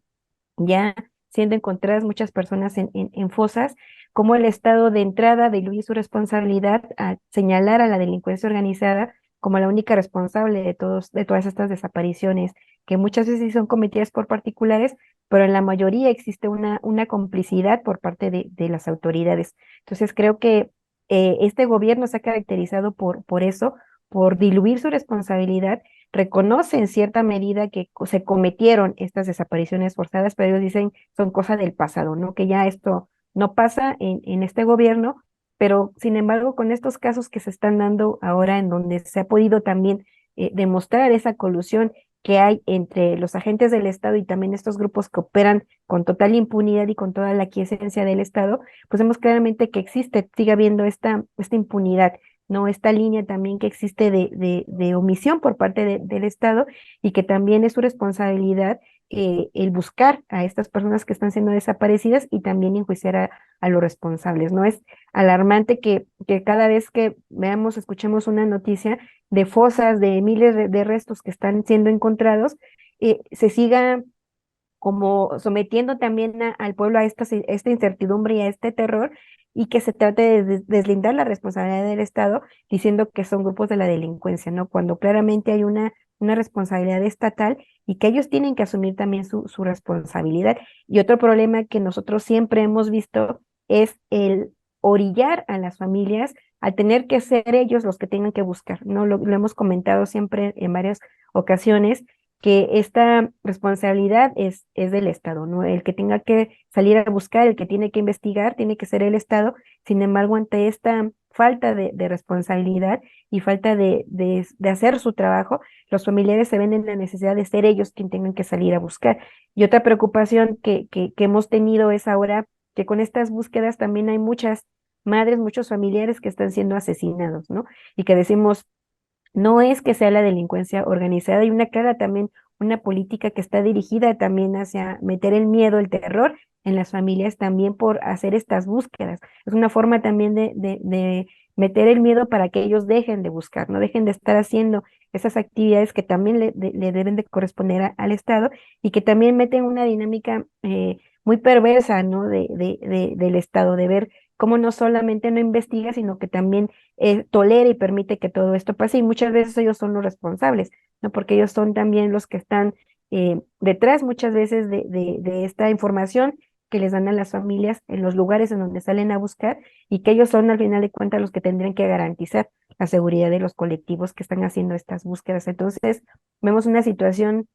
ya siendo encontradas muchas personas en fosas, cómo el Estado de entrada diluye su responsabilidad a señalar a la delincuencia organizada como la única responsable de todas estas desapariciones, que muchas veces sí son cometidas por particulares, pero en la mayoría existe una complicidad por parte de las autoridades. Entonces creo que este gobierno se ha caracterizado por eso, por diluir su responsabilidad. Reconoce en cierta medida que se cometieron estas desapariciones forzadas, pero ellos dicen son cosas del pasado, ¿no? Que ya esto no pasa en este gobierno, pero sin embargo, con estos casos que se están dando ahora, en donde se ha podido también demostrar esa colusión que hay entre los agentes del Estado y también estos grupos que operan con total impunidad y con toda la quiesencia del Estado, pues vemos claramente que sigue habiendo esta impunidad, ¿no? Esta línea también que existe de omisión por parte del Estado, y que también es su responsabilidad el buscar a estas personas que están siendo desaparecidas y también enjuiciar a los responsables, ¿no? Es alarmante que cada vez que escuchemos una noticia de fosas, de miles de restos que están siendo encontrados, se siga como sometiendo también al pueblo a esta incertidumbre y a este terror, y que se trate de deslindar la responsabilidad del Estado diciendo que son grupos de la delincuencia, ¿no? Cuando claramente hay una responsabilidad estatal y que ellos tienen que asumir también su responsabilidad. Y otro problema que nosotros siempre hemos visto es el orillar a las familias a tener que ser ellos los que tengan que buscar, ¿no? Lo hemos comentado siempre en varias ocasiones, que esta responsabilidad es del Estado, ¿no? El que tenga que salir a buscar, el que tiene que investigar, tiene que ser el Estado. Sin embargo, ante esta falta de responsabilidad y falta de hacer su trabajo, los familiares se ven en la necesidad de ser ellos quien tengan que salir a buscar. Y otra preocupación que hemos tenido es ahora que con estas búsquedas también hay muchas madres, muchos familiares que están siendo asesinados, ¿no? Y que decimos, no es que sea la delincuencia organizada, hay una clara también una política que está dirigida también hacia meter el miedo, el terror en las familias también por hacer estas búsquedas. Es una forma también de meter el miedo para que ellos dejen de buscar, no dejen de estar haciendo esas actividades que también le deben de corresponder al Estado y que también meten una dinámica muy perversa, ¿no? Del Estado, de ver cómo no solamente no investiga, sino que también tolera y permite que todo esto pase y muchas veces ellos son los responsables, ¿no? Porque ellos son también los que están detrás muchas veces de esta información que les dan a las familias en los lugares en donde salen a buscar y que ellos son al final de cuentas los que tendrían que garantizar la seguridad de los colectivos que están haciendo estas búsquedas. Entonces, vemos una situación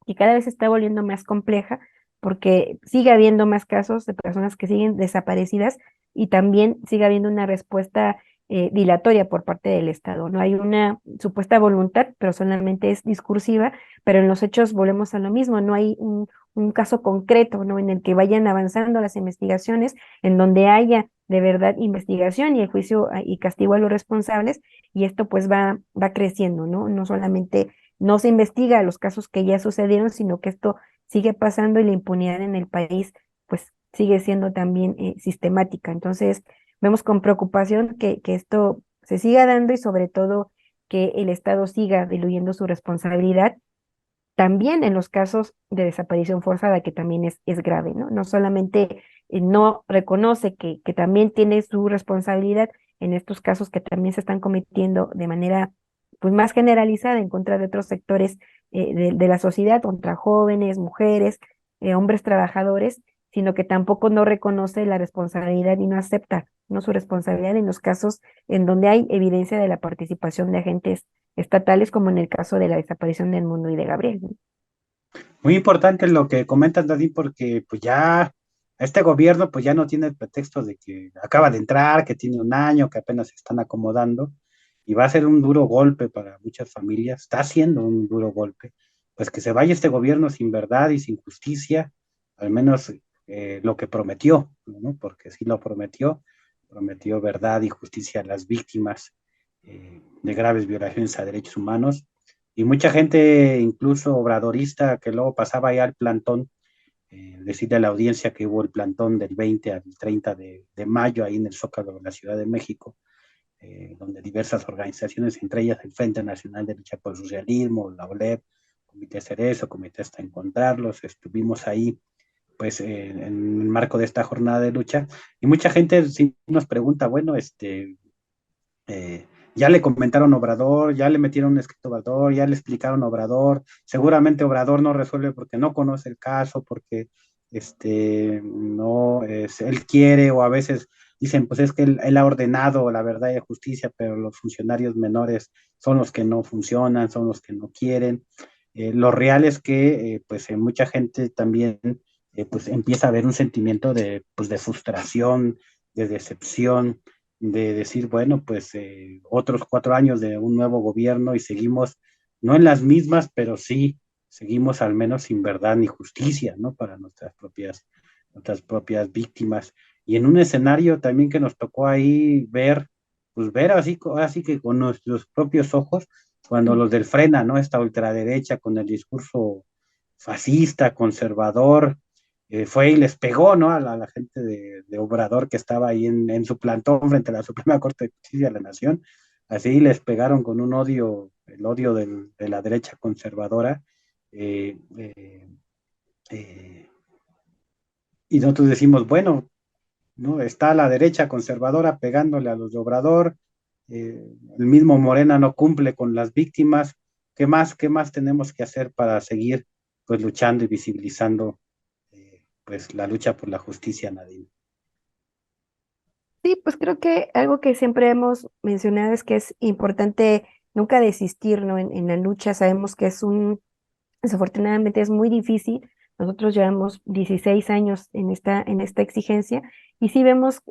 que cada vez se está volviendo más compleja porque sigue habiendo más casos de personas que siguen desaparecidas y también sigue habiendo una respuesta dilatoria por parte del Estado. No hay una supuesta voluntad, pero solamente es discursiva, pero en los hechos volvemos a lo mismo, no hay un caso concreto, ¿no? En el que vayan avanzando las investigaciones, en donde haya de verdad investigación y el juicio y castigo a los responsables, y esto pues va creciendo, ¿no? No solamente no se investiga los casos que ya sucedieron, sino que esto sigue pasando y la impunidad en el país pues sigue siendo también sistemática. Entonces, vemos con preocupación que esto se siga dando y sobre todo que el Estado siga diluyendo su responsabilidad, también en los casos de desaparición forzada, que también es grave, ¿no? No solamente no reconoce que también tiene su responsabilidad en estos casos que también se están cometiendo de manera pues más generalizada en contra de otros sectores de la sociedad, contra jóvenes, mujeres, hombres trabajadores, sino que tampoco no reconoce la responsabilidad y no acepta, ¿no? Su responsabilidad en los casos en donde hay evidencia de la participación de agentes estatales, como en el caso de la desaparición del Mundo y de Gabriel, ¿no? Muy importante lo que comentas, Nadine, porque pues ya este gobierno pues ya no tiene el pretexto de que acaba de entrar, que tiene un año, que apenas se están acomodando y va a ser un duro golpe para muchas familias, está haciendo un duro golpe, pues que se vaya este gobierno sin verdad y sin justicia, al menos lo que prometió, ¿no? Porque sí lo prometió, prometió verdad y justicia a las víctimas de graves violaciones a derechos humanos y mucha gente, incluso obradorista, que luego pasaba ya al plantón, decirle a la audiencia que hubo el plantón del 20 al 30 de mayo ahí en el Zócalo de la Ciudad de México, donde diversas organizaciones, entre ellas el Frente Nacional de Lucha por el Socialismo, la OLEP, Comité Cerezo, Comité Hasta Encontrarlos, estuvimos ahí pues en el marco de esta jornada de lucha y mucha gente sí nos pregunta, bueno, ya le comentaron a Obrador, ya le metieron un escrito a Obrador, ya le explicaron a Obrador, seguramente Obrador no resuelve porque no conoce el caso, porque no es, él quiere, o a veces dicen, pues es que él ha ordenado la verdad y la justicia, pero los funcionarios menores son los que no funcionan, son los que no quieren. Lo real es que pues mucha gente también pues empieza a haber un sentimiento pues, de frustración, de decepción, de decir, bueno, pues otros 4 años de un nuevo gobierno y seguimos, no en las mismas, pero sí seguimos al menos sin verdad ni justicia, ¿no? Para nuestras propias víctimas. Y en un escenario también que nos tocó ahí ver, pues ver así que con nuestros propios ojos, cuando los del Frena, ¿no? Esta ultraderecha con el discurso fascista, conservador, fue y les pegó, ¿no? A la gente de Obrador que estaba ahí en su plantón frente a la Suprema Corte de Justicia de la Nación. Así les pegaron con un odio, el odio de la derecha conservadora. Eh, eh, eh, y nosotros decimos, bueno, ¿no? Está la derecha conservadora pegándole a los de Obrador, el mismo Morena no cumple con las víctimas. Qué más tenemos que hacer para seguir pues luchando y visibilizando pues la lucha por la justicia, Nadine? Sí, pues creo que algo que siempre hemos mencionado es que es importante nunca desistir, ¿no? En la lucha sabemos que es Desafortunadamente es muy difícil. Nosotros llevamos 16 años en esta exigencia y sí vemos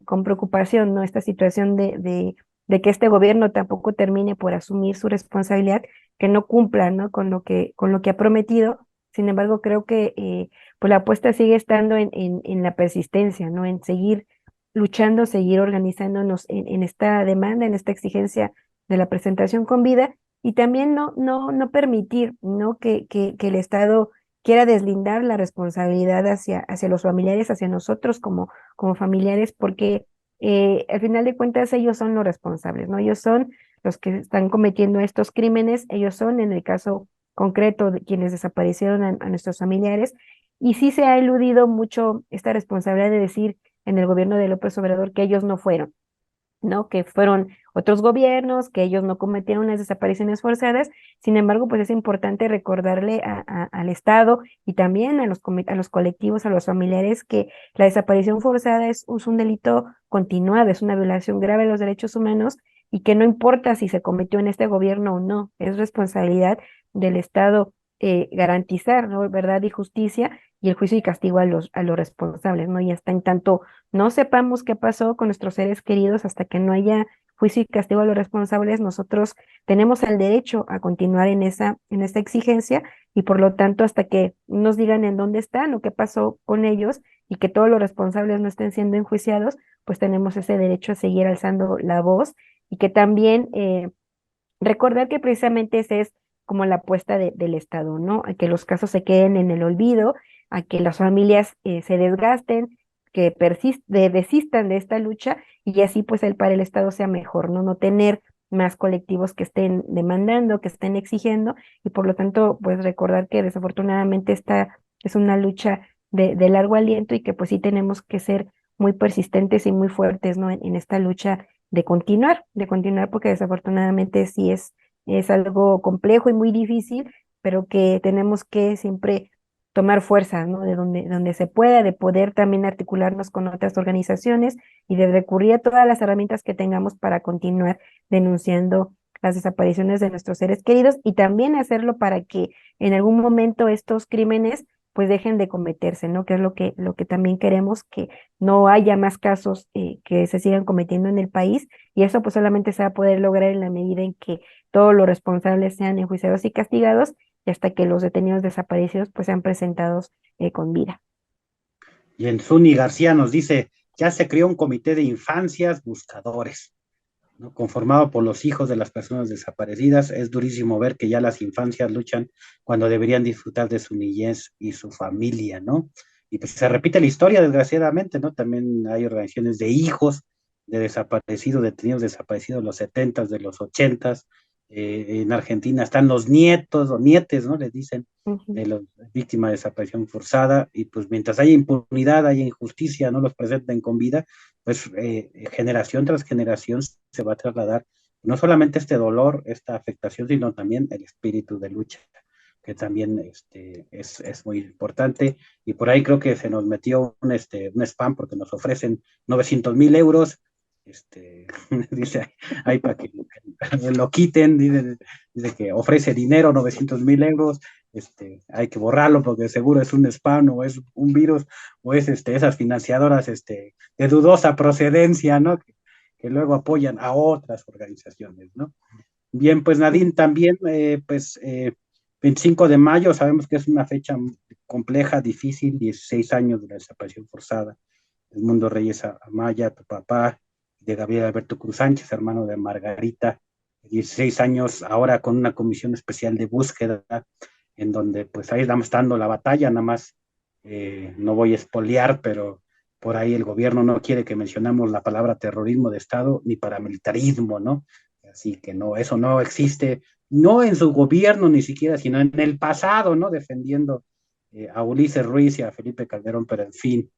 con preocupación, ¿no? Esta situación de que este gobierno tampoco termine por asumir su responsabilidad, que no cumpla, ¿no? Con lo que ha prometido. Sin embargo, creo que pues la apuesta sigue estando en la persistencia, ¿no? En seguir luchando, seguir organizándonos en esta demanda, en esta exigencia de la presentación con vida y también no permitir, ¿no? Que el Estado quiera deslindar la responsabilidad hacia los familiares, hacia nosotros como familiares, porque al final de cuentas ellos son los responsables, ¿no? Ellos son los que están cometiendo estos crímenes, ellos son, en el caso concreto, de quienes desaparecieron a nuestros familiares, y sí se ha eludido mucho esta responsabilidad de decir en el gobierno de López Obrador que ellos no fueron, ¿no? Que fueron otros gobiernos, que ellos no cometieron las desapariciones forzadas. Sin embargo, pues es importante recordarle al Estado y también a los colectivos, a los familiares, que la desaparición forzada es un delito continuado, es una violación grave de los derechos humanos y que no importa si se cometió en este gobierno o no, es responsabilidad del Estado garantizar, ¿no? Verdad y justicia y el juicio y castigo a los responsables, ¿no? Y hasta en tanto no sepamos qué pasó con nuestros seres queridos, hasta que no haya juicio y castigo a los responsables, nosotros tenemos el derecho a continuar en esa exigencia y por lo tanto hasta que nos digan en dónde están o qué pasó con ellos y que todos los responsables no estén siendo enjuiciados, pues tenemos ese derecho a seguir alzando la voz y que también recordar que precisamente esa es como la apuesta del Estado, ¿no? A que los casos se queden en el olvido, a que las familias se desgasten, que desistan de esta lucha y así pues para el Estado sea mejor, ¿no? No tener más colectivos que estén demandando, que estén exigiendo y por lo tanto pues recordar que desafortunadamente esta es una lucha de largo aliento y que pues sí tenemos que ser muy persistentes y muy fuertes, ¿no? En esta lucha de continuar porque desafortunadamente sí es algo complejo y muy difícil, pero que tenemos que siempre tomar fuerza, ¿no? De donde se pueda, de poder también articularnos con otras organizaciones y de recurrir a todas las herramientas que tengamos para continuar denunciando las desapariciones de nuestros seres queridos y también hacerlo para que en algún momento estos crímenes pues dejen de cometerse, ¿no? Que es lo que también queremos, que no haya más casos que se sigan cometiendo en el país y eso pues solamente se va a poder lograr en la medida en que todos los responsables sean enjuiciados y castigados y hasta que los detenidos desaparecidos pues sean presentados con vida. Y en Zuni García nos dice, ya se creó un comité de infancias buscadores, ¿no? Conformado por los hijos de las personas desaparecidas. Es durísimo ver que ya las infancias luchan cuando deberían disfrutar de su niñez y su familia, ¿no? Y pues se repite la historia, desgraciadamente, ¿no? También hay organizaciones de hijos de desaparecidos, detenidos desaparecidos de los 70s, de los 80s. En Argentina están los nietos o nietes, ¿no? Les dicen, de las víctimas de desaparición forzada. Y pues mientras haya impunidad, haya injusticia, no los presenten con vida, pues generación tras generación se va a trasladar no solamente este dolor, esta afectación, sino también el espíritu de lucha, que también es muy importante. Y por ahí creo que se nos metió un spam porque nos ofrecen 900,000 euros. Dice ahí para que lo quiten, dice que ofrece dinero, 900,000 euros. Hay que borrarlo porque seguro es un spam o es un virus o es esas financiadoras de dudosa procedencia, ¿no? Que luego apoyan a otras organizaciones, ¿no? Bien, pues Nadine, también, 25 de mayo, sabemos que es una fecha compleja, difícil, 16 años de la desaparición forzada. Edmundo Reyes Amaya, tu papá, de Gabriel Alberto Cruz Sánchez, hermano de Margarita, 16 años ahora con una comisión especial de búsqueda, en donde pues ahí estamos dando la batalla, nada más, no voy a espolear, pero por ahí el gobierno no quiere que mencionemos la palabra terrorismo de Estado ni paramilitarismo, ¿no? Así que no, eso no existe, no en su gobierno ni siquiera, sino en el pasado, ¿no? Defendiendo a Ulises Ruiz y a Felipe Calderón, pero en fin.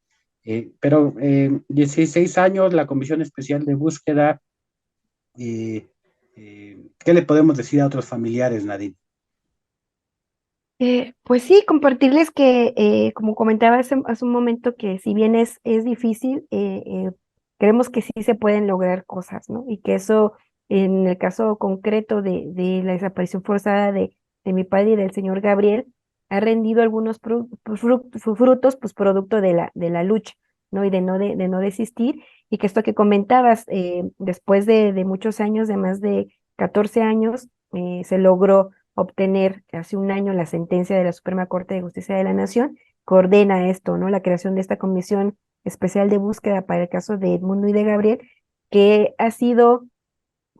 16 años, la Comisión Especial de Búsqueda, ¿qué le podemos decir a otros familiares, Nadine? Pues sí, compartirles que, como comentaba hace un momento, que si bien es difícil, creemos que sí se pueden lograr cosas, ¿no? Y que eso, en el caso concreto de la desaparición forzada de de mi padre y del señor Gabriel ha rendido algunos frutos, pues producto de la lucha, ¿no? Y de no desistir, y que esto que comentabas, después de muchos años, de más de 14 años, se logró obtener hace un año la sentencia de la Suprema Corte de Justicia de la Nación, que ordena esto, ¿no? La creación de esta comisión especial de búsqueda para el caso de Edmundo y de Gabriel, que ha sido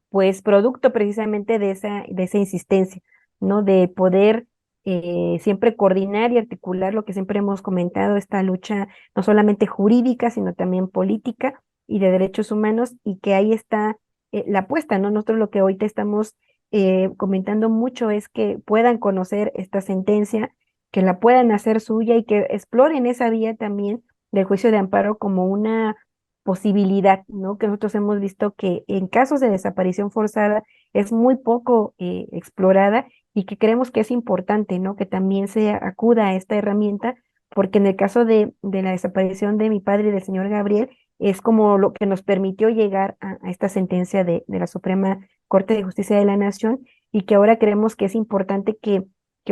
pues producto precisamente de esa insistencia, ¿no? De poder siempre coordinar y articular lo que siempre hemos comentado, esta lucha no solamente jurídica, sino también política y de derechos humanos, y que ahí está la apuesta, ¿no? Nosotros lo que hoy te estamos comentando mucho es que puedan conocer esta sentencia, que la puedan hacer suya y que exploren esa vía también del juicio de amparo como una posibilidad, ¿no? Que nosotros hemos visto que en casos de desaparición forzada es muy poco explorada, y que creemos que es importante, ¿no? Que también se acuda a esta herramienta, porque en el caso de la desaparición de mi padre y del señor Gabriel, es como lo que nos permitió llegar a esta sentencia de la Suprema Corte de Justicia de la Nación, y que ahora creemos que es importante que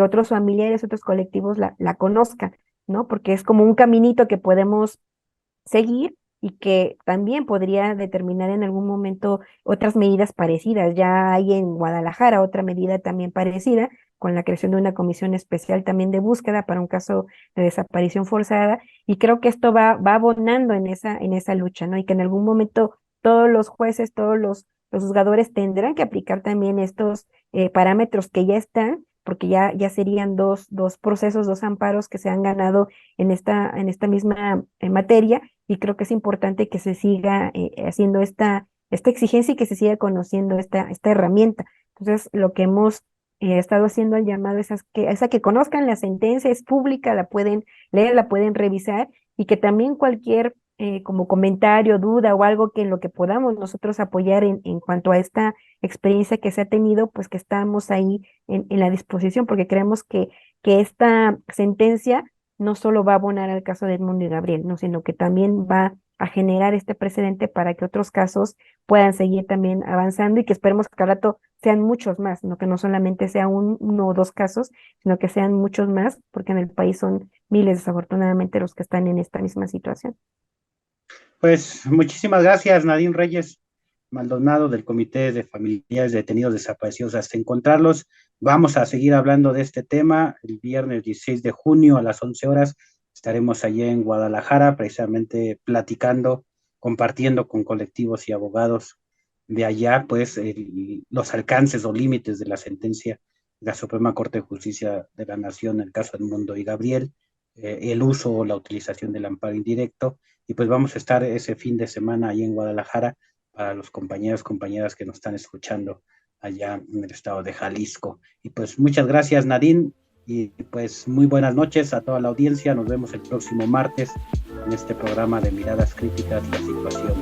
otros familiares, otros colectivos la conozcan, ¿no? Porque es como un caminito que podemos seguir, y que también podría determinar en algún momento otras medidas parecidas. Ya hay en Guadalajara otra medida también parecida, con la creación de una comisión especial también de búsqueda para un caso de desaparición forzada, y creo que esto va abonando en esa lucha, ¿no? Y que en algún momento todos los jueces, todos los juzgadores tendrán que aplicar también estos parámetros que ya están, porque ya serían dos procesos, dos amparos que se han ganado en esta misma materia, y creo que es importante que se siga haciendo esta exigencia y que se siga conociendo esta herramienta. Entonces, lo que hemos estado haciendo el llamado es a que conozcan la sentencia, es pública, la pueden leer, la pueden revisar, y que también cualquier como comentario, duda o algo que en lo que podamos nosotros apoyar en cuanto a esta experiencia que se ha tenido, pues que estamos ahí en la disposición, porque creemos que esta sentencia no solo va a abonar al caso de Edmundo y Gabriel, ¿no? Sino que también va a generar este precedente para que otros casos puedan seguir también avanzando, y que esperemos que al rato sean muchos más, ¿no? Que no solamente sea uno o dos casos, sino que sean muchos más, porque en el país son miles, desafortunadamente, los que están en esta misma situación. Pues muchísimas gracias, Nadine Reyes Maldonado, del Comité de Familiares de Detenidos Desaparecidos hasta encontrarlos. Vamos a seguir hablando de este tema el viernes 16 de junio a las 11 horas. Estaremos allí en Guadalajara, precisamente platicando, compartiendo con colectivos y abogados de allá, pues los alcances o límites de la sentencia de la Suprema Corte de Justicia de la Nación en el caso de Edmundo y Gabriel, el uso o la utilización del amparo indirecto. Y pues vamos a estar ese fin de semana ahí en Guadalajara para los compañeros, compañeras que nos están escuchando allá en el estado de Jalisco. Y pues muchas gracias, Nadine, y pues muy buenas noches a toda la audiencia. Nos vemos el próximo martes en este programa de Miradas Críticas, la situación